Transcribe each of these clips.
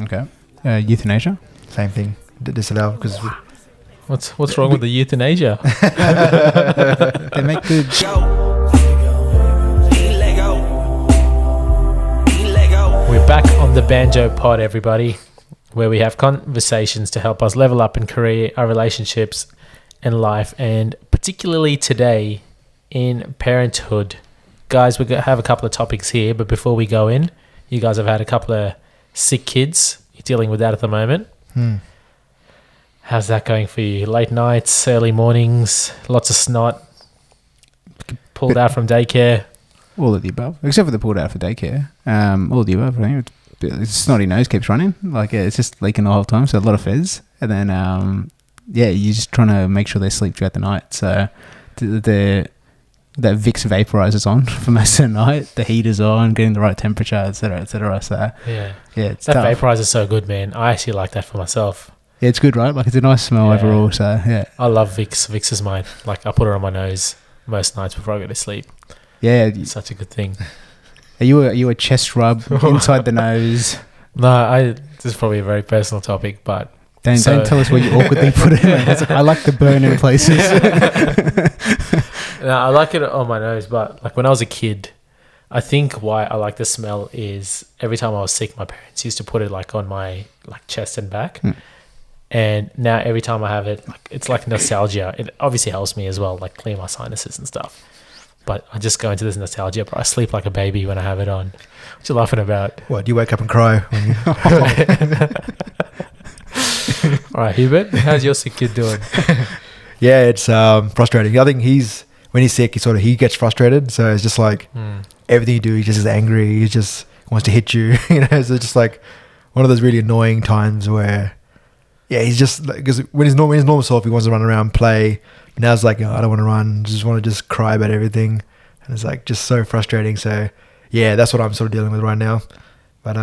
Okay. Euthanasia? Same thing. Disallow because What's wrong with the euthanasia? They make good... We're back on the Banjo Pod, everybody, where we have conversations to help us level up in career, our relationships, and life, and particularly today in parenthood. Guys, we have a couple of topics here, but before we go in, you guys have had a couple of sick kids. You're dealing with that at the moment. How's that going for you? Late nights, early mornings, lots of snot, pulled out from daycare? All of the above, except for the pulled out for daycare. All of the above. I think it's snotty nose keeps running. Like it's just leaking the whole time. So a lot of fizz, and then you're just trying to make sure they sleep throughout the night. So that Vicks vaporizer's on for most of the night. The heater's on, getting the right temperature, etc., etc. So yeah, it's that tough. vaporizer's so good, man. I actually like that for myself. Yeah, it's good, right? Like it's a nice smell overall. So yeah, I love Vicks. Vicks is mine. Like I put it on my nose most nights before I go to sleep. Yeah, it's such a good thing. Are you a chest rub inside the nose? No, this is probably a very personal topic, but don't tell us where you awkwardly put it. I like the burn in places. No, I like it on my nose, but like when I was a kid, I think why I like the smell is every time I was sick, my parents used to put it like on my like chest and back. And now every time I have it, like it's like nostalgia. It obviously helps me as well, like clear my sinuses and stuff. But I just go into this nostalgia, but I sleep like a baby when I have it on. What you laughing about? What, do you wake up and cry? When you All right, Hubert, how's your sick kid doing? Yeah, it's frustrating. I think when he's sick, he gets frustrated. So it's just like everything you do, he just is angry. He just wants to hit you. So it's just like one of those really annoying times where, yeah, he's just because when he's normal self, he wants to run around, play. Now it's like, I don't want to run. Just want to just cry about everything, and it's like just so frustrating. So yeah, that's what I'm sort of dealing with right now. But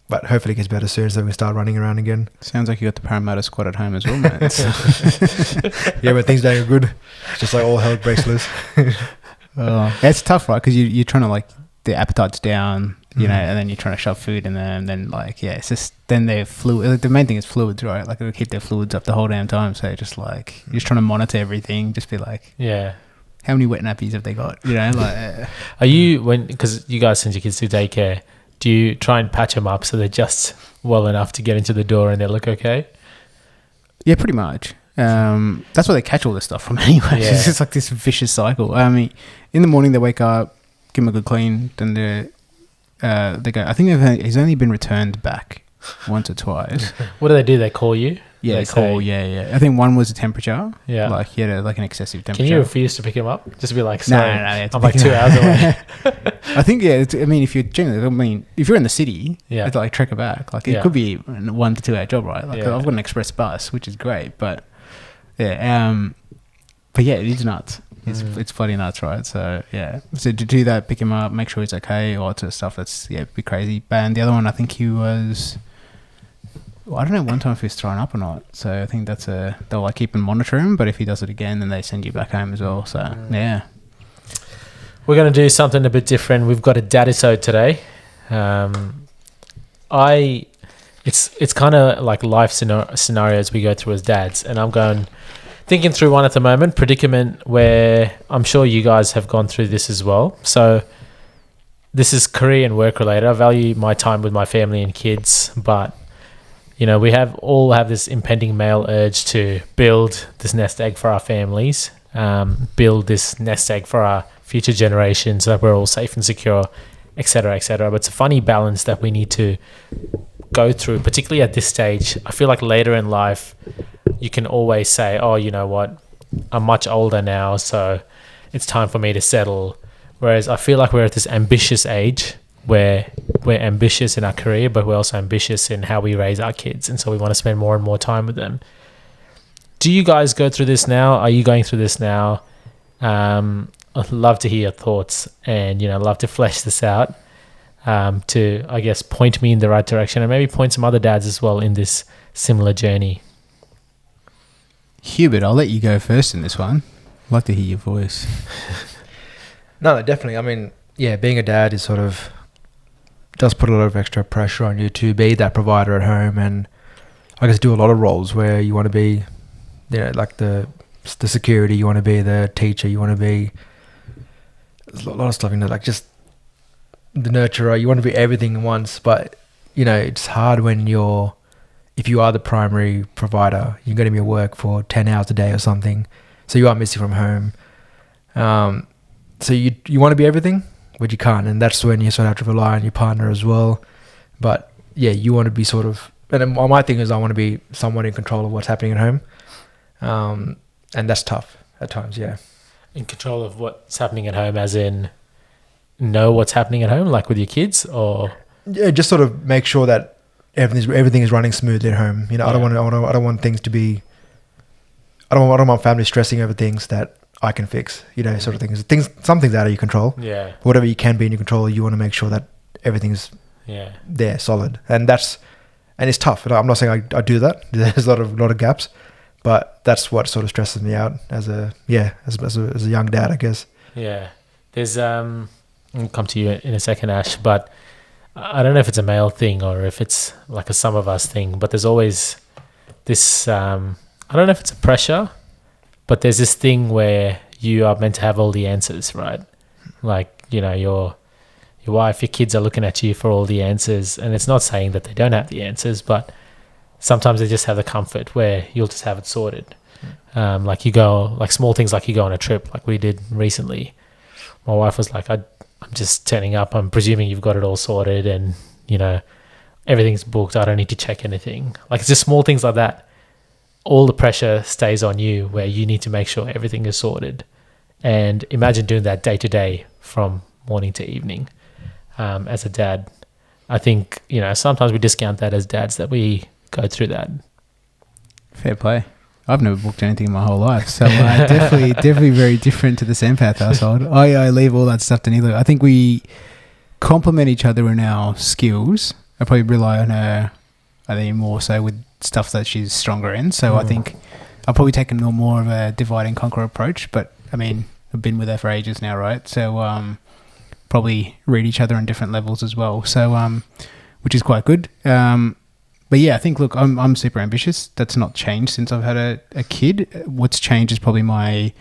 but hopefully it gets better soon, so we can start running around again. Sounds like you got the Parramatta squad at home as well, mate. Yeah, but things don't go good. It's just like all hell breaks loose. It's tough, right? Because you're trying to like the appetite's down, and then you're trying to shove food in there, and then like it's just then they're fluid. Like, the main thing is fluids, right? Like it'll keep their fluids up the whole damn time. So just like you're just trying to monitor everything. Just be like, yeah, how many wet nappies have they got? Like. Are you because you guys send your kids to daycare? Do you try and patch them up so they're just well enough to get into the door and they look okay? Yeah, pretty much. That's where they catch all this stuff from anyway. Yeah. It's just like this vicious cycle. I mean, in the morning they wake up, give them a good clean, then they go. I think he's only been returned back once or twice. What do? They call you? Yeah, they call. Yeah. I think one was the temperature. Yeah, like he had an excessive temperature. Can you refuse to pick him up? Just be like, sorry, no, I'm like 2 hours away. I think if you're in the city, it's like trek it back. Like it could be a 1 to 2 hour job, right? Like I've got an express bus, which is great, but it is nuts. It's bloody nuts, right? So yeah, so to do that, pick him up, make sure he's okay, all that sort of stuff. That's be crazy. And the other one, I think he was. I don't know one time if he was thrown up or not. So I think they'll like keep and monitor him. But if he does it again, then they send you back home as well. So yeah. We're going to do something a bit different. We've got a Dadisode today. It's kind of like life scenarios we go through as dads, and I'm thinking through one at the moment, predicament where I'm sure you guys have gone through this as well. So this is career and work related. I value my time with my family and kids, but we all have this impending male urge to build this nest egg for our families, build this nest egg for our future generations so that we're all safe and secure, etc., etc. But it's a funny balance that we need to go through, particularly at this stage. I feel like later in life, you can always say, oh, you know what, I'm much older now, so it's time for me to settle. Whereas I feel like we're at this ambitious age where we're ambitious in our career, but we're also ambitious in how we raise our kids. And so we want to spend more and more time with them. Do you guys go through this now? Are you going through this now? I'd love to hear your thoughts and, love to flesh this out to, I guess, point me in the right direction and maybe point some other dads as well in this similar journey. Hubert, I'll let you go first in this one. I'd like to hear your voice. No, definitely. I mean, being a dad is sort of does put a lot of extra pressure on you to be that provider at home, and I guess do a lot of roles where you want to be, like the security, you want to be the teacher, you want to be a lot of stuff, like just the nurturer, you want to be everything at once. But it's hard when if you are the primary provider, you're going to be at work for 10 hours a day or something, so you are missing from home. So you want to be everything, but you can't, and that's when you sort of have to rely on your partner as well. But yeah, you want to be sort of, and my thing is I want to be somewhat in control of what's happening at home, and that's tough at times. Yeah, in control of what's happening at home, as in know what's happening at home, like with your kids, or just sort of make sure that everything is running smoothly at home. I don't want things to be. I don't want family stressing over things that I can fix. Sort of things. Some things out of your control. Yeah. Whatever you can be in your control, you want to make sure that everything's there, solid, and it's tough. And I'm not saying I do that. There's a lot of gaps, but that's what sort of stresses me out as a young dad, I guess. Yeah. There's I'll come to you in a second, Ash, but I don't know if it's a male thing or if it's like a some of us thing, but there's always this I don't know if it's a pressure, but there's this thing where you are meant to have all the answers, right? Like, your wife, your kids are looking at you for all the answers, and it's not saying that they don't have the answers, but sometimes they just have the comfort where you'll just have it sorted. Like you go, like small things, like you go on a trip, like we did recently. My wife was like, I'm just turning up. I'm presuming you've got it all sorted, and everything's booked. I don't need to check anything. Like, it's just small things like that. All the pressure stays on you, where you need to make sure everything is sorted. And imagine doing that day to day from morning to evening. As a dad, I think sometimes we discount that as dads, that we go through that. Fair play. I've never booked anything in my whole life, so definitely very different to the Sampath household. I leave all that stuff to Nilu. I think we complement each other in our skills. I probably rely on her, I think, more so with stuff that she's stronger in. So I think I'll probably take more of a divide and conquer approach. But I mean, I've been with her for ages now, right? So probably read each other on different levels as well. So which is quite good. But yeah, I think, look, I'm super ambitious. That's not changed since I've had a kid. What's changed is probably my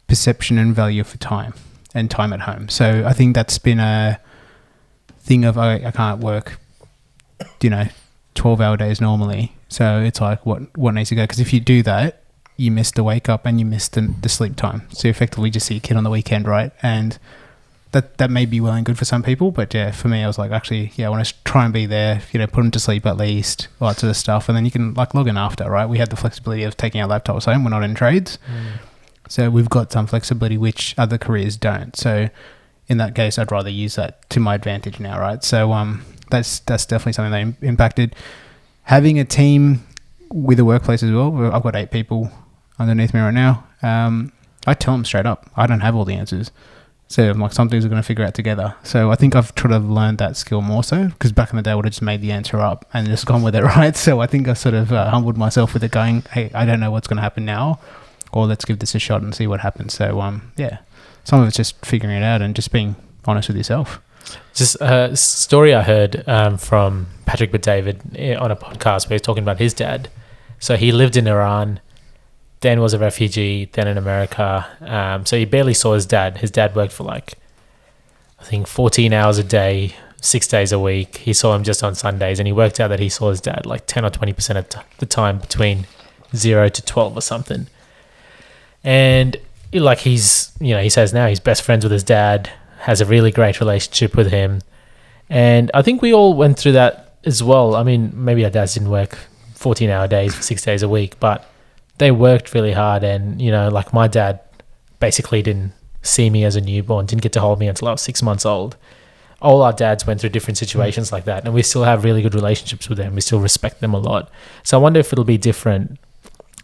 perception and value for time and time at home. So I think that's been a thing of I can't work, 12-hour days normally. So it's like what needs to go? Because if you do that, you miss the wake up and you miss the sleep time. So you effectively just see your kid on the weekend, right? And that may be well and good for some people, but yeah, for me, I was like, actually, I want to try and be there, put them to sleep at least, all that sort of stuff, and then you can log in after, right? We have the flexibility of taking our laptops home. We're not in trades, so we've got some flexibility which other careers don't. So in that case, I'd rather use that to my advantage now, right? So that's definitely something that impacted. Having a team with a workplace as well. I've got 8 people underneath me right now. I tell them straight up, I don't have all the answers. So I'm like, some things we're going to figure out together. So I think I've tried to learn that skill more so, because back in the day I would have just made the answer up and just gone with it, right? So I think I sort of humbled myself with it, going, hey, I don't know what's going to happen now, or let's give this a shot and see what happens. So yeah, some of it's just figuring it out and just being honest with yourself. Just a story I heard from Patrick Bet-David on a podcast where he's talking about his dad. So he lived in Iran, then was a refugee, then in America. So he barely saw his dad. His dad worked for I think 14 hours a day, 6 days a week. He saw him just on Sundays, and he worked out that he saw his dad 10 or 20% of the time between 0 to 12 or something. And he says now he's best friends with his dad, has a really great relationship with him. And I think we all went through that as well. I mean, maybe our dads didn't work 14-hour days for 6 days a week, but they worked really hard. And, my dad basically didn't see me as a newborn, didn't get to hold me until I was 6 months old. All our dads went through different situations like that, and we still have really good relationships with them. We still respect them a lot. So I wonder if it'll be different.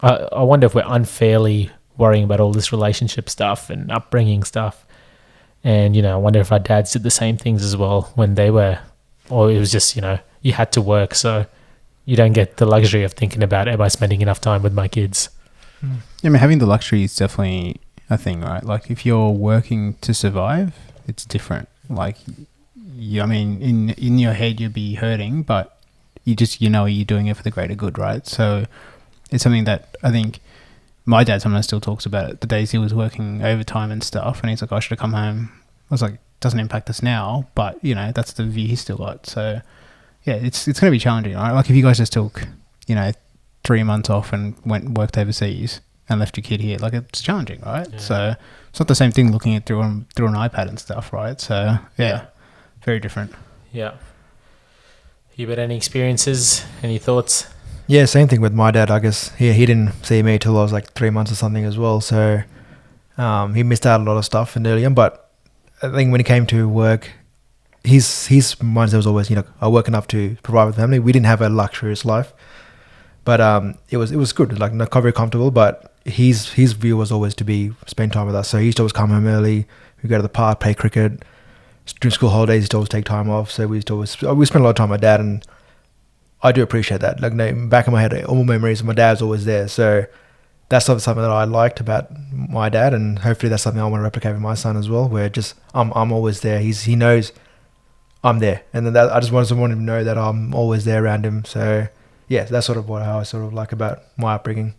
I wonder if we're unfairly worrying about all this relationship stuff and upbringing stuff. And, I wonder if our dads did the same things as well when they were, or it was just, you had to work, so you don't get the luxury of thinking about, am I spending enough time with my kids? I mean, having the luxury is definitely a thing, right? If you're working to survive, it's different. I mean, in your head you'd be hurting, but you're doing it for the greater good, right? So it's something that I think my dad sometimes still talks about it. The days he was working overtime and stuff, and he's like, I should have come home. I was like, doesn't impact us now, but that's the view he's still got. So yeah, it's going to be challenging, right? Like if you guys just took 3 months off and worked overseas and left your kid here, like it's challenging, right? Yeah. So it's not the same thing looking at through an iPad and stuff, right? So yeah, very different. Yeah. Hubert, any experiences? Any thoughts? Yeah, same thing with my dad. I guess he didn't see me till I was like 3 months or something as well. So he missed out a lot of stuff in early on. But I think when it came to work, his mindset was always, I work enough to provide for the family. We didn't have a luxurious life, but it was good, like not very comfortable. But his view was always to spend time with us. So he used to always come home early. We go to the park, play cricket. During school holidays, he used to always take time off. So we spent a lot of time with my dad, and I do appreciate that. Like back in my head, all memories of my dad's always there. So that's something that I liked about my dad, and hopefully that's something I want to replicate with my son as well. Where just I'm always there. He knows I'm there, and then I just want him to know that I'm always there around him. So yeah, that's sort of how I sort of like about my upbringing.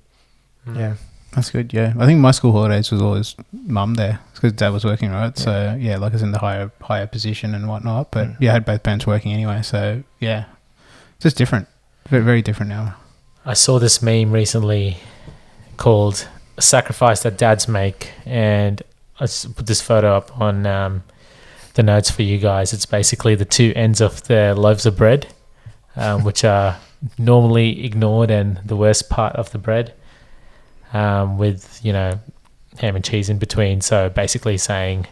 Yeah, that's good. Yeah, I think my school holidays was always mum there because dad was working, right? So yeah, like I was in the higher position and whatnot. But I had both parents working anyway. So yeah, it's just different, very, very different now. I saw this meme recently called "A Sacrifice That Dads Make," and I just put this photo up on the notes for you guys. It's basically the two ends of the loaves of bread, which are normally ignored, and the worst part of the bread, with ham and cheese in between. So basically saying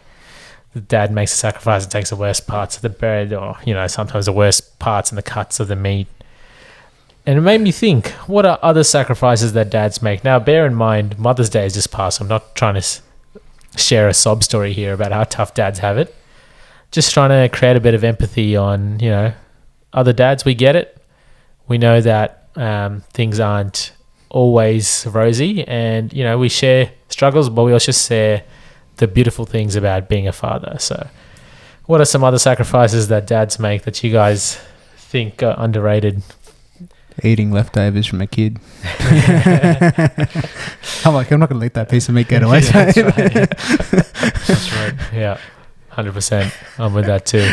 the dad makes a sacrifice and takes the worst parts of the bread, or sometimes the worst parts and the cuts of the meat. And it made me think, what are other sacrifices that dads make? Now, bear in mind, Mother's Day has just passed. I'm not trying to share a sob story here about how tough dads have it. Just trying to create a bit of empathy on, other dads. We get it. We know that things aren't always rosy, and, we share struggles, but we also share the beautiful things about being a father. So what are some other sacrifices that dads make that you guys think are underrated? Eating leftovers from a kid. I'm not going to let that piece of meat get away. Yeah, that's right. Yeah. That's right. Yeah, 100%. I'm with that too.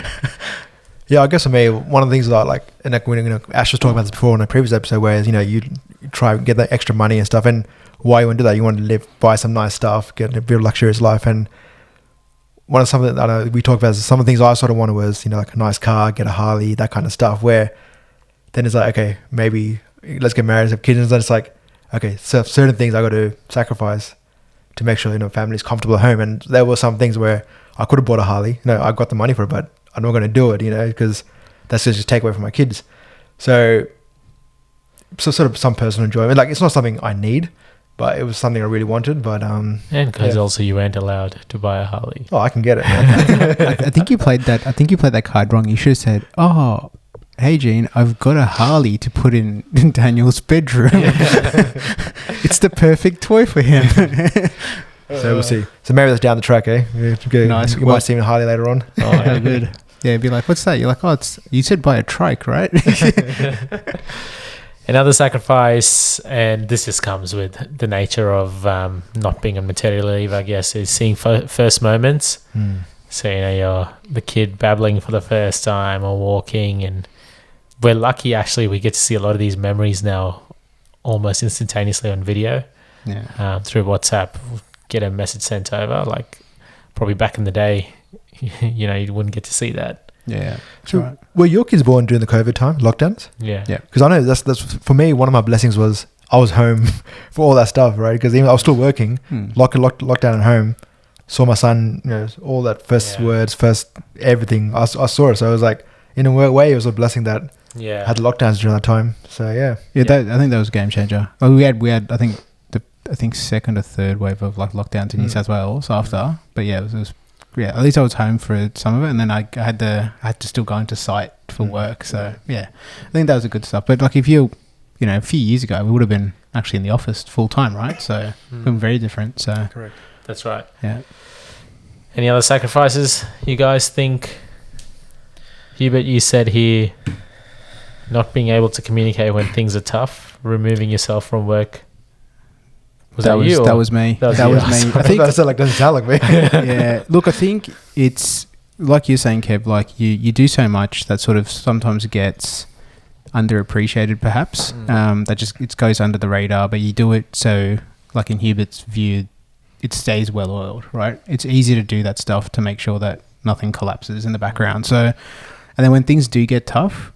Yeah, I guess for me, one of the things that I like, and like when Ash was talking about this before in a previous episode, where you try and get that extra money and stuff, and why you want to do that? You want to buy some nice stuff, get a bit of luxurious life, and one of something that I know we talked about is some of the things I sort of wanted was like a nice car, get a Harley, that kind of stuff. Where then it's like, okay, maybe let's get married, have kids, and then it's like, okay, so certain things I got to sacrifice to make sure family's comfortable at home. And there were some things where I could have bought a Harley. I got the money for it, but I'm not going to do it, because that's just take away from my kids. So sort of some personal enjoyment. Like it's not something I need, but it was something I really wanted. But and because also you weren't allowed to buy a Harley. Oh, I can get it. I think you played that card wrong. You should have said, "Oh, hey Gene, I've got a Harley to put in Daniel's bedroom. It's the perfect toy for him." So we'll see. So maybe that's down the track, eh? Nice. You might see him a Harley later on. Oh, how good. Yeah, be like, what's that? You're like, you said buy a trike, right? Another sacrifice, and this just comes with the nature of not being on maternity leave, I guess, is seeing first moments. So, you're the kid babbling for the first time or walking, and we're lucky, actually, we get to see a lot of these memories now almost instantaneously on video. Through WhatsApp. Get a message sent over, like probably back in the day, you wouldn't get to see that. Yeah. So right. Were your kids born during the COVID time, lockdowns? Yeah. Because I know that's for me, one of my blessings was I was home for all that stuff, right? Because even I was still working, lockdown at home, saw my son, all that first words, first everything. I saw it, so I was like, in a way, it was a blessing that had the lockdowns during that time. So I think that was a game changer. Well, we had I think second or third wave of like lockdowns in New South Wales after, but it was at least I was home for some of it, and then I had to still go into site for work. So I think that was a good stuff. But like if a few years ago we would have been actually in the office full time, right? So been very different. So correct. That's right. Yeah. Any other sacrifices you guys think Hubert, you said here not being able to communicate when things are tough, removing yourself from work. That was me. That was me. I think that doesn't sound like me. Yeah. Look, I think it's like you're saying, Kev. Like you do so much that sort of sometimes gets underappreciated, perhaps. That just it goes under the radar, but you do it so, like in Hubert's view, it stays well oiled, right? It's easy to do that stuff to make sure that nothing collapses in the background. So, and then when things do get tough,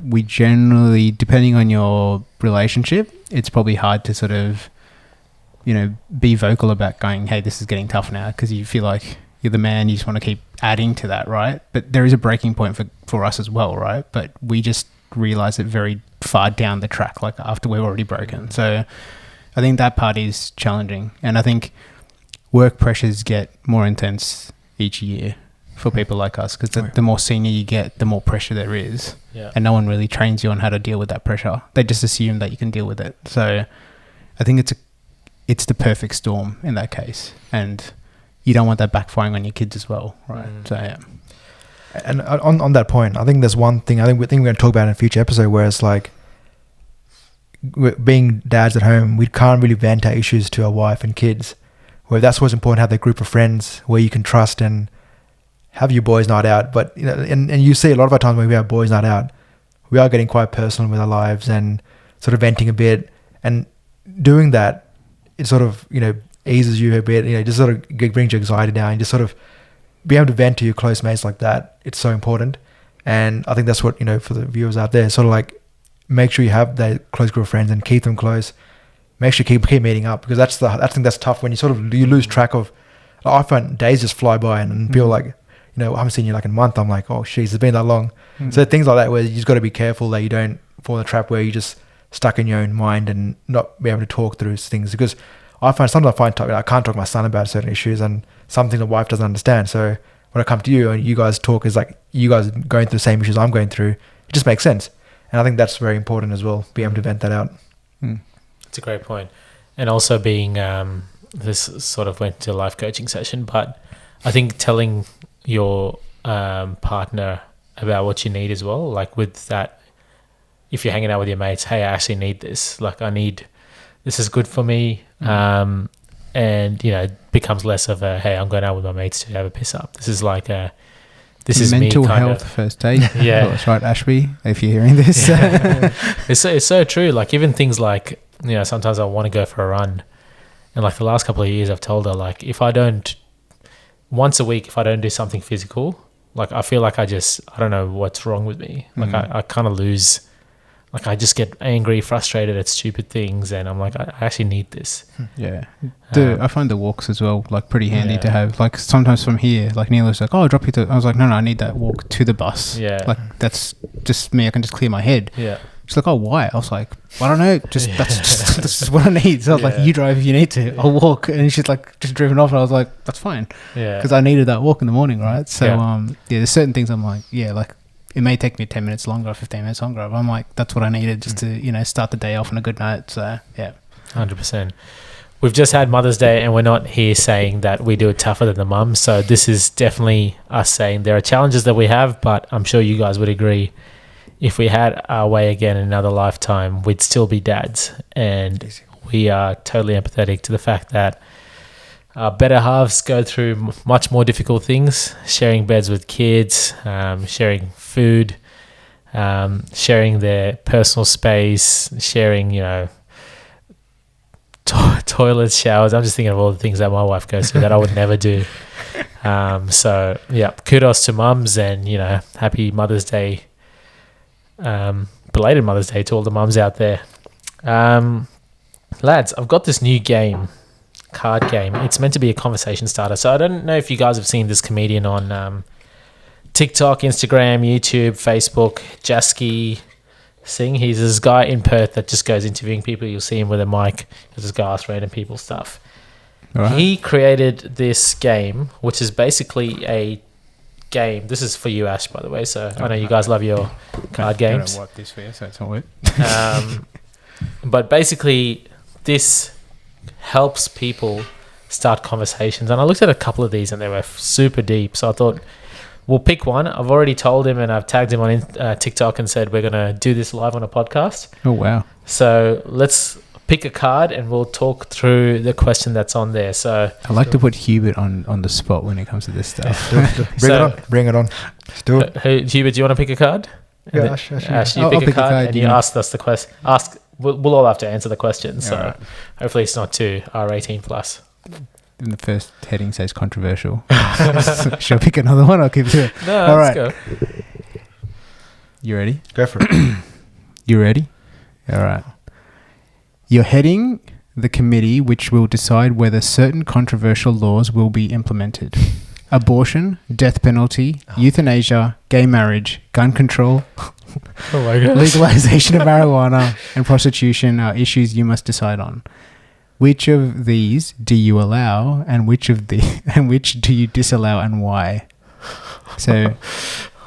we generally, depending on your relationship, it's probably hard to sort of, be vocal about going, hey, this is getting tough now, because you feel like you're the man, you just want to keep adding to that, right? But there is a breaking point for us as well, right? But we just realize it very far down the track, like after we've already broken. So I think that part is challenging. And I think work pressures get more intense each year for people like us, because the more senior you get, the more pressure there is. Yeah. And no one really trains you on how to deal with that pressure. They just assume that you can deal with it. So I think it's the perfect storm in that case, and you don't want that backfiring on your kids as well, right? So yeah. And on that point, I think there's one thing we're going to talk about in a future episode, where it's like, being dads at home, we can't really vent our issues to our wife and kids. Where that's what's important, have that group of friends where you can trust and have your boys night out. But and you see a lot of our times when we have boys night out, we are getting quite personal with our lives and sort of venting a bit, and doing that, it sort of, eases you a bit, just sort of brings your anxiety down, and just sort of be able to vent to your close mates like that. It's so important. And I think that's what, for the viewers out there, sort of like, make sure you have that close group of friends and keep them close. Make sure you keep meeting up, because I think that's tough when you lose track of, I find days just fly by and feel like, I haven't seen you like in a month. I'm like, oh, jeez, it's been that long. So things like that, where you just got to be careful that you don't fall in the trap where you just stuck in your own mind and not be able to talk through things. Because I can't talk to my son about certain issues, and something the wife doesn't understand. So when I come to you and you guys talk, is like you guys going through the same issues I'm going through. It just makes sense. And I think that's very important as well, being able to vent that out. It's a great point. And also being, this sort of went to a life coaching session, but I think telling your partner about what you need as well, like with that, if you're hanging out with your mates, hey, I actually need this. Like this is good for me. And, it becomes less of a, hey, I'm going out with my mates to have a piss up. This is like this is mental health first aid. Yeah. That's right, Ashby, if you're hearing this. It's so true. Like even things like, sometimes I want to go for a run. And like the last couple of years I've told her, like, once a week, if I don't do something physical, like I feel like I don't know what's wrong with me. Like I kind of lose, like I just get angry, frustrated at stupid things, and I'm like, I actually need this. Yeah. I find the walks as well, like pretty handy to have. Like sometimes from here, like Neil's like, oh, I'll drop you to, I was like, no, I need that walk to the bus. Yeah. Like that's just me, I can just clear my head. Yeah. She's like, oh, why? I was like, I don't know, that's just what I need. So I was like, you drive if you need to, I'll walk. And she's like, just driven off, and I was like, that's fine. Yeah. Because I needed that walk in the morning, right? So there's certain things I'm like, like it may take me 10 minutes longer or 15 minutes longer, but I'm like, that's what I needed just to, start the day off on a good note. So, yeah. 100%. We've just had Mother's Day, and we're not here saying that we do it tougher than the mums. So this is definitely us saying there are challenges that we have, but I'm sure you guys would agree, if we had our way again in another lifetime, we'd still be dads. And we are totally empathetic to the fact that our better halves go through much more difficult things, sharing beds with kids, sharing food, sharing their personal space, sharing, toilets, showers. I'm just thinking of all the things that my wife goes through that I would never do. So, yeah, kudos to mums, and, happy Mother's Day, belated Mother's Day to all the mums out there. Lads, I've got this new card game. It's meant to be a conversation starter. So I don't know if you guys have seen this comedian on TikTok, Instagram, YouTube, Facebook, Jouska Singh. He's this guy in Perth that just goes interviewing people. You'll see him with a mic. He'll just go ask random people stuff. Right. He created this game, which is basically a game. This is for you, Ash, by the way. So I know you guys love your card games. I don't wipe this for you, so it's not wet. But basically, this helps people start conversations. And I looked at a couple of these, and they were super deep. So I thought we'll pick one. I've already told him and I've tagged him on TikTok and said we're going to do this live on a podcast. Oh, wow. So let's pick a card and we'll talk through the question that's on there. So I like to put Hubert on the spot when it comes to this stuff. Bring it on. Let's do it. Hubert, do you want to pick a card? Yeah, sure. Ash, you pick a card and you ask us the question. We'll all have to answer the question. So right. Hopefully it's not too R18 plus. And the first heading says controversial. Shall I pick another one? I'll keep it. No, all let's right. go. You ready? Go for it. You ready? All right. You're heading the committee which will decide whether certain controversial laws will be implemented. Abortion, death penalty, euthanasia, gay marriage, gun control, Oh my gosh. legalization of marijuana, and prostitution are issues you must decide on. Which of these do you allow, and which do you disallow, and why? So,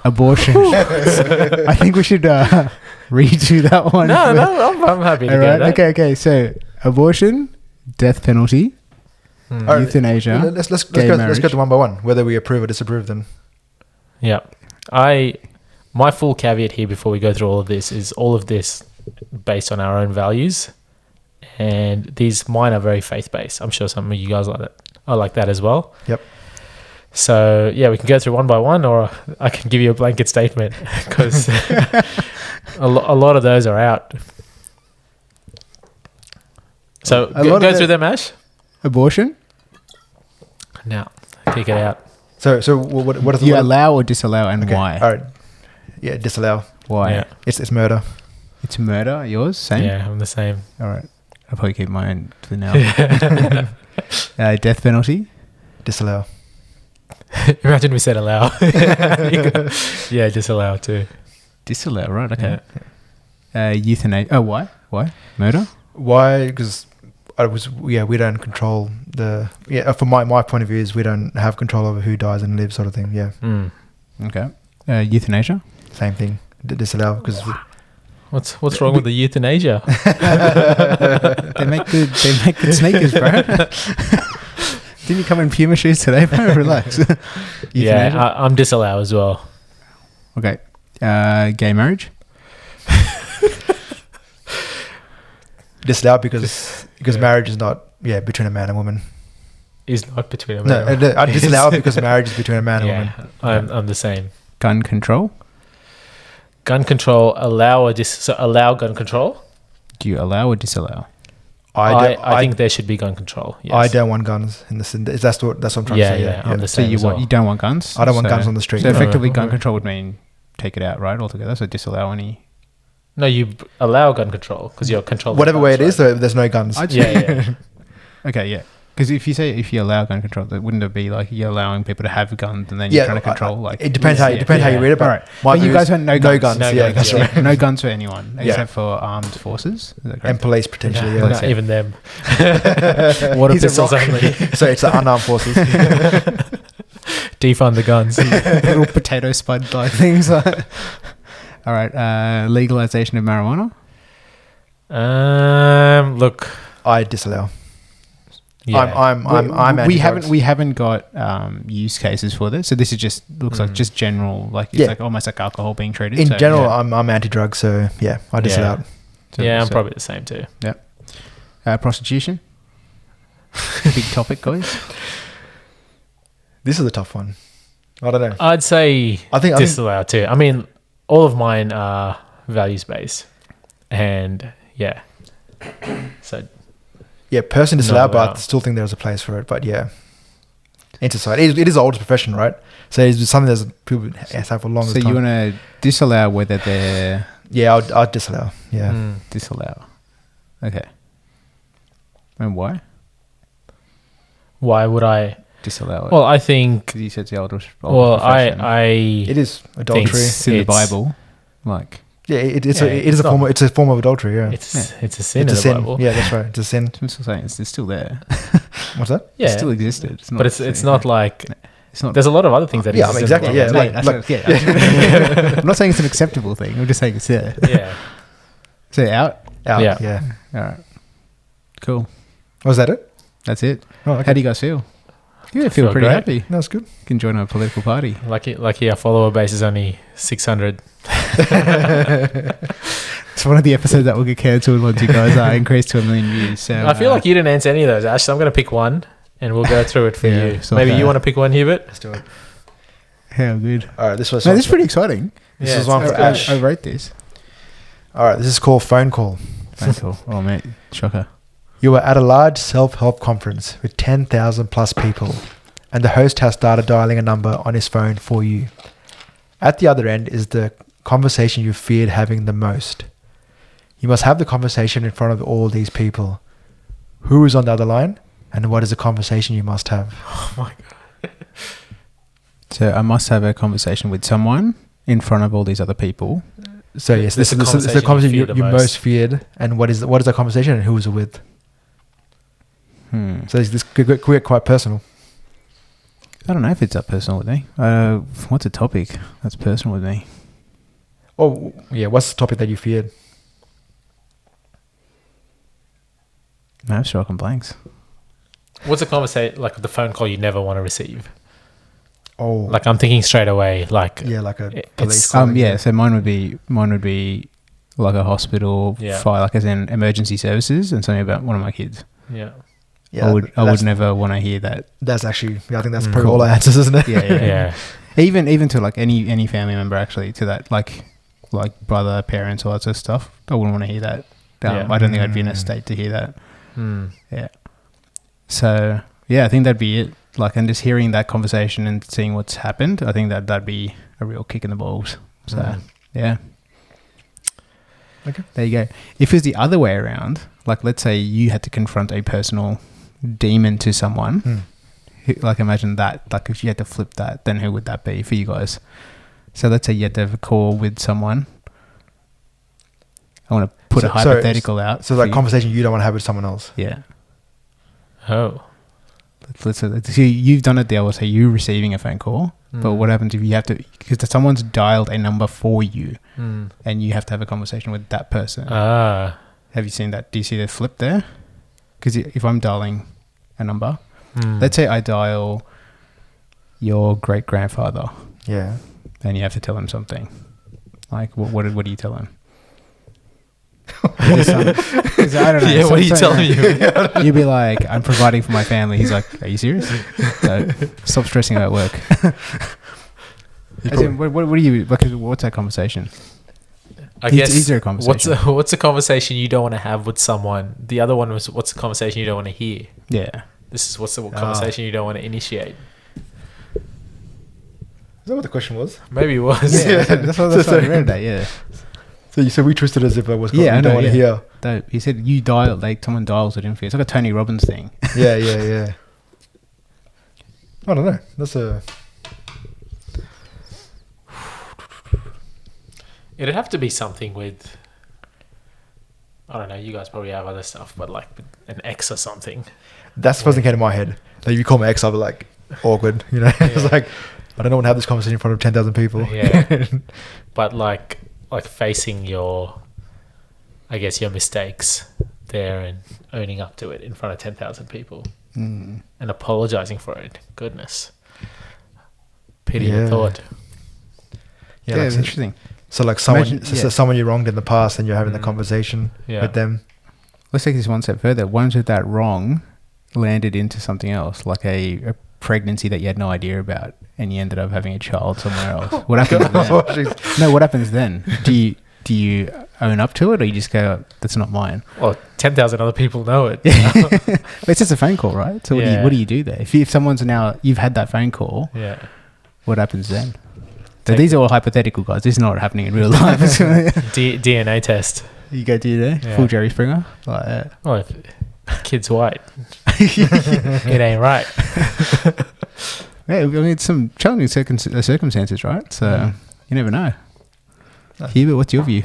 abortion. I think we should redo that one. No, I'm happy to All go right. that. Okay. So, abortion, death penalty, Alright, euthanasia. Let's gay go marriage. to one by one, whether we approve or disapprove them. Yeah. My full caveat here before we go through all of this based on our own values, and these mine are very faith-based. I'm sure some of you guys are like that as well. Yep. So yeah, we can go through one by one, or I can give you a blanket statement because a lot of those are out. So go through them, Ash. Abortion. Now, kick it out. So what is You allow or disallow, and why? All right. Yeah, disallow. Why? Yeah. It's murder. It's murder. Yours? Same? Yeah, I'm the same. All right. I'll probably keep mine for now. Death penalty. Disallow. Imagine we said allow. Yeah, disallow too. Disallow, right? Okay. Euthanasia. Oh, why? Why? Murder? Why? Because we don't control from my point of view is we don't have control over who dies and lives, sort of thing. Yeah. Okay. Euthanasia? Same thing. Disallow because What's wrong with the euthanasia? They make good sneakers, bro. Didn't you come in Puma shoes today, bro? Relax. Yeah, I'm disallow as well. Okay. Gay marriage? disallow because marriage is not between a man and woman. Is not between a man. No, I disallow it because marriage is between a man and woman. I'm the same. Gun control? Gun control, allow gun control? Do you allow or disallow? I think there should be gun control. Yes. I don't want guns in the. That's what I'm trying to say. Yeah, I'm the So same. you don't want guns? I don't want guns on the street. So no. effectively, gun control would mean take it out, right, altogether. So disallow any. No, you allow gun control because you're controlling. Whatever way it is, right? there's no guns. Yeah. Okay, yeah. Because if you allow gun control, that wouldn't it be like you're allowing people to have guns and then you're trying to control it depends how you read it. But but you guys want no guns. No yeah, guns, that's right. No guns for anyone except for armed forces. Is that correct? And police potentially. No, yeah. not even them. Water He's a pistols rock. only. So it's the unarmed forces. Defund the guns. Little potato spud like things. All right, legalization of marijuana. Look, I disallow. yeah. I'm we haven't got use cases for this, so this is just looks like just general, like it's like almost like alcohol being treated. In so, general, yeah. I'm anti-drug, so yeah, I disallow it. So- I'm so- probably the same too. prostitution. Big topic, guys. This is a tough one. I don't know. I'd say I think disallow too. I mean, all of mine are values based, and yeah. So person disallow, but I allow. still think there's a place for it. But yeah, in society, it is the oldest profession, right? So it's something that's people have for a long So time. you want to disallow whether they're I'd disallow. Yeah. disallow. Okay. And why why would I disallow it? Well, I think. Because you said it's the oldest. Well, profession. It is adultery. It's in the It's- Bible, like. Yeah, it is it's a form. It's a form of adultery. Yeah, It's a sin it's in a sin. the Bible. Yeah, that's right. It's a sin. I'm still saying it's still there. What's that? Yeah, It still existed. It's not but it's not like It's not. there's a lot of other things that Yeah, exist exactly, in the yeah, Bible. like- I'm not saying it's an acceptable thing. I'm just saying it's there. Yeah. So out. Out. Yeah. Yeah. All right. Cool. Was that it? That's it. Oh, okay. How do you guys feel? Yeah, feel pretty great. happy. That's good. You can join a political party. Lucky our follower base is only 600. It's one of the episodes that will get cancelled once you guys increase to 1 million views. So I feel like you didn't answer any of those, Ash, so I'm going to pick one and we'll go through it for you. so Maybe you want to pick one, Hubert? Let's do it. how good. All right, this was. No, this is pretty exciting. This is one for Ash. I wrote this. All right, this is called phone call. Phone call. Oh, mate. Shocker. You are at a large self-help conference with 10,000 plus people, and the host has started dialing a number on his phone for you. At the other end is the conversation you feared having the most. You must have the conversation in front of all these people. Who is on the other line, and what is the conversation you must have? Oh my God. So I must have a conversation with someone in front of all these other people. So yes, this is the conversation you most feared, and what is the conversation, and who is it with? So this could get quite personal. I don't know if it's that personal with me. What's a topic that's personal with me? Oh yeah, what's the topic that you feared? No, I'm striking blanks. What's a conversation, like the phone call you never want to receive? Oh, Like I'm thinking straight away, like yeah, like a it's- police call. So mine would be like a hospital fire, like as in emergency services, and something about one of my kids. yeah. Yeah, I would never want to hear that. That's actually, I think that's probably all our answers, isn't it? Yeah. Even to like any family member, actually, to that like brother, parents, all that sort of stuff. I wouldn't want to hear that. I don't think I'd be in a state to hear that. Yeah. So yeah, I think that'd be it. Like, and just hearing that conversation and seeing what's happened, I think that'd be a real kick in the balls. So yeah. Okay. There you go. If it was the other way around, like let's say you had to confront a personal demon to someone, like imagine that, like if you had to flip that, then who would that be for you guys? So let's say you had to have a call with someone. I want to put a hypothetical out. So like conversation you don't want to have with someone else. Yeah. Oh. Let's see, you've done it there. I'll say you receiving a phone call, but what happens if you have to, because someone's dialed a number for you and you have to have a conversation with that person. Have you seen that? Do you see the flip there? Because if I'm dialing a number, let's say I dial your great grandfather. Yeah. And you have to tell him something. Like, what do you tell him? I don't know. Yeah, what are you telling me? You'd be like, I'm providing for my family. He's like, are you serious? So, stop stressing about work. As in, what do you, what's that conversation? I guess, is there a conversation? What's a conversation you don't want to have with someone? The other one was, what's a conversation you don't want to hear? Yeah. This is what's the conversation you don't want to initiate. Is that what the question was? Maybe it was. Yeah, that's what I read that, yeah. So we twisted it as if it was I don't want to hear. He said you dial, like someone dials it in for you. It's like a Tony Robbins thing. Yeah. I don't know. That's a... It'd have to be something with, I don't know, you guys probably have other stuff, but like an ex or something. That's the first thing came to my head. Like if you call my ex, I'll be like, awkward, you know? It's like, I don't want to have this conversation in front of 10,000 people. Yeah. But like facing your, I guess, your mistakes there and owning up to it in front of 10,000 people and apologizing for it. Goodness. Pity the thought. Yeah, like it's interesting. So like someone you wronged in the past and you're having the conversation with them. Let's take this one step further. What if that wrong landed into something else, like a pregnancy that you had no idea about and you ended up having a child somewhere else? What happens then? No, what happens then? Do you own up to it, or you just go, that's not mine? Well, 10,000 other people know it. It's just a phone call, right? So what do you do there? If someone's now, you've had that phone call, what happens then? So these are all hypothetical, guys. This is not happening in real life. DNA test. You go do there, full Jerry Springer. Like, well, if kid's white, it ain't right. Yeah, I mean, it's some challenging circumstances, right? So you never know. Hubert, what's your view?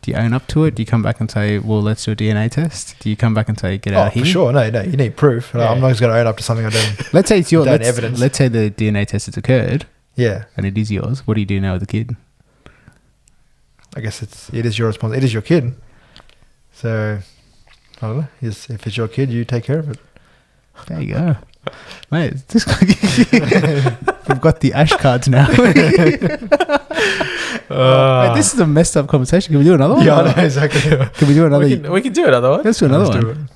Do you own up to it? Do you come back and say, well, let's do a DNA test? Do you come back and say, get out of here? For sure. No, you need proof. Yeah. I'm not just going to own up to something I don't. Let's say it's your evidence. Let's say the DNA test has occurred. Yeah. And it is yours. What do you do now with the kid? I guess it is your responsibility. It is your kid. So, I don't know. If it's your kid, you take care of it. There you go. Mate, this guy, we've got the ash cards now. Mate, this is a messed up conversation. Can we do another one? Yeah, I know, exactly. Can we do another? We can do another one. Let's do another one.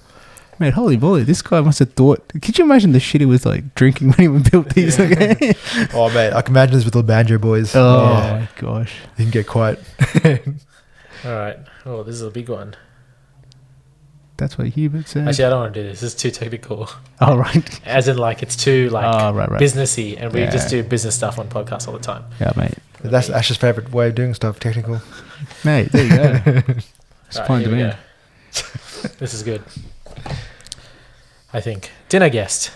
Mate, holy moly, this guy must have thought. Could you imagine the shit he was like drinking when he built these? Okay? Oh, mate, I can imagine this with the banjo boys. Oh, my gosh. They can get quite. All right. Oh, this is a big one. That's what Hubert said. Actually, I don't want to do this. This is too technical. Oh, right. As in, like, it's too, like, right. businessy. And we just do business stuff on podcasts all the time. Yeah, mate. That's Ash's favourite way of doing stuff, technical. Mate, there you go. It's fine to me. This is good. I think. Dinner guest.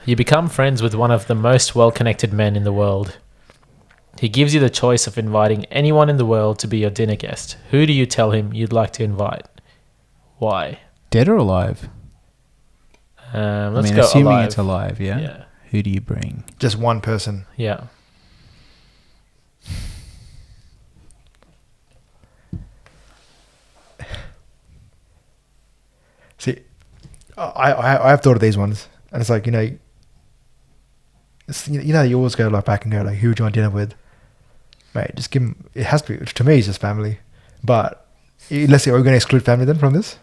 You become friends with one of the most well-connected men in the world. He gives you the choice of inviting anyone in the world to be your dinner guest. Who do you tell him you'd like to invite? Why? Dead or alive? Let's go assuming alive. it's alive, yeah? Yeah. Who do you bring? Just one person. Yeah. See, I have thought of these ones, and it's like, you always go like back and go like, who would you want dinner with? Mate, just give him. It has to be, to me, it's just family. But let's say, are we going to exclude family then from this?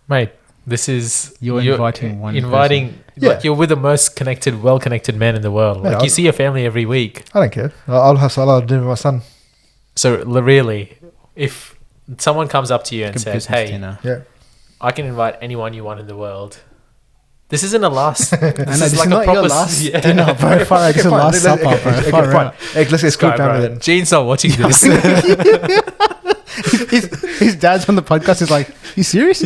Mate, this is... You're inviting one person. Yeah. Like, you're with the most connected, well-connected man in the world. Mate, Like, you see your family every week. I don't care. I'll have dinner with my son. So, really, if someone comes up to you and says, hey, dinner. Yeah. I can invite anyone you want in the world. This isn't a last... This is like not a proper... your last dinner, bro. Far out. It's a last supper, bro. Fine. Hey, let's exclude family then. Gene's not watching this. His dad's on the podcast. He's like, you serious?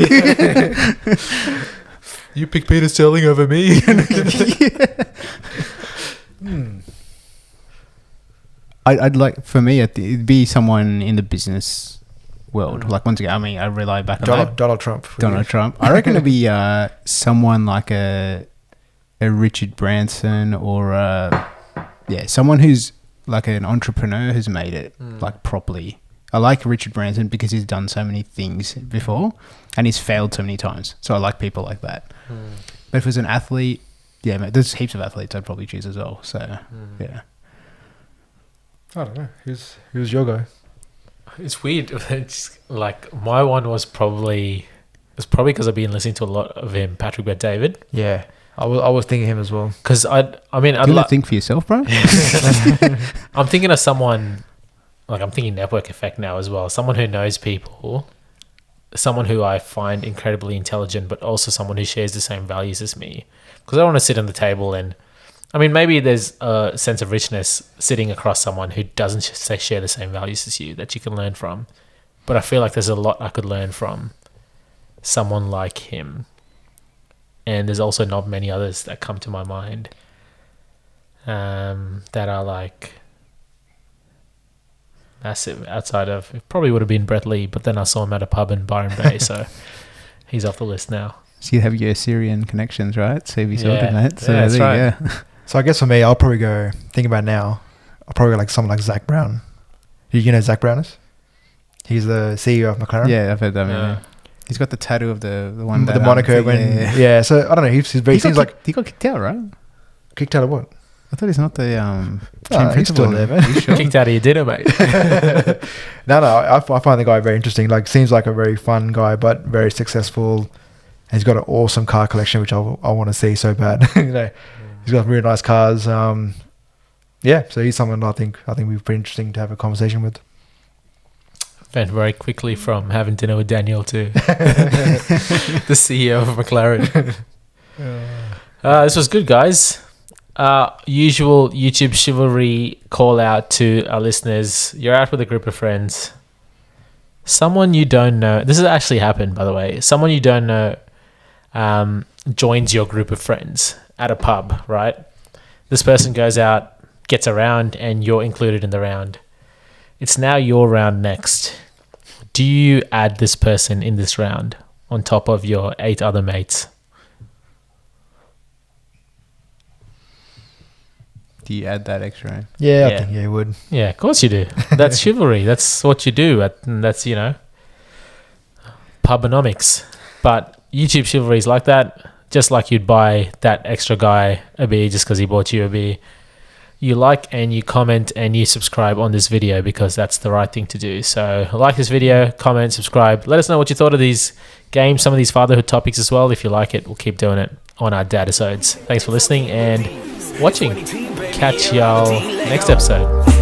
You pick Peter Sterling over me. I'd like, for me, it'd be someone in the business world. Like, once again, I mean, I rely back on that. Donald Trump. Donald Trump. I reckon it'd be someone like a Richard Branson or someone who's like an entrepreneur who's made it like properly. I like Richard Branson because he's done so many things before and he's failed so many times. So I like people like that. But if it was an athlete, yeah, mate, there's heaps of athletes I'd probably choose as well. So yeah. I don't know. Who's your guy? It's weird. It's like my one was probably because I've been listening to a lot of him, Patrick Bet-David. Yeah, I was thinking him as well. Because I'd think for yourself, bro. I'm thinking of someone like I'm thinking network effect now as well. Someone who knows people, someone who I find incredibly intelligent, but also someone who shares the same values as me. Because I don't want to sit on the table and. I mean, maybe there's a sense of richness sitting across someone who doesn't share the same values as you that you can learn from. But I feel like there's a lot I could learn from someone like him. And there's also not many others that come to my mind that are like massive outside of... It probably would have been Brett Lee, but then I saw him at a pub in Byron Bay, so he's off the list now. So you have your Syrian connections, right? CV sorted, mate. So yeah, there you go. So I guess for me, I'll probably go, think about it now, I'll probably go like someone like Zach Brown. You know who Zach Brown is? He's the CEO of McLaren. Yeah, I've heard that. Yeah. He's got the tattoo of the one with the moniker. Yeah, so I don't know. He seems like... He got kicked out, right? Kicked out of what? I thought he's not the team principal still there, man. Sure? Kicked out of your dinner, mate. No, I find the guy very interesting. Like, seems like a very fun guy, but very successful. And he's got an awesome car collection, which I want to see so bad. He's got really nice cars. So he's someone I think would be pretty interesting to have a conversation with. Went very quickly from having dinner with Daniel to the CEO of McLaren. This was good, guys. Usual YouTube chivalry call out to our listeners. You're out with a group of friends. Someone you don't know. This has actually happened, by the way. Someone you don't know joins your group of friends at a pub, right? This person goes out, gets a round, and you're included in the round. It's now your round next. Do you add this person in this round on top of your 8 other mates? Do you add that extra in? Yeah, I think you would. Yeah, of course you do. That's chivalry. That's what you do. That's, pubonomics. But YouTube chivalry is like that. just like you'd buy that extra guy a beer just because he bought you a beer. You like and you comment and you subscribe on this video because that's the right thing to do. So like this video, comment, subscribe. Let us know what you thought of these games, some of these fatherhood topics as well. If you like it, we'll keep doing it on our Dadisodes. Thanks for listening and watching. Catch y'all next episode.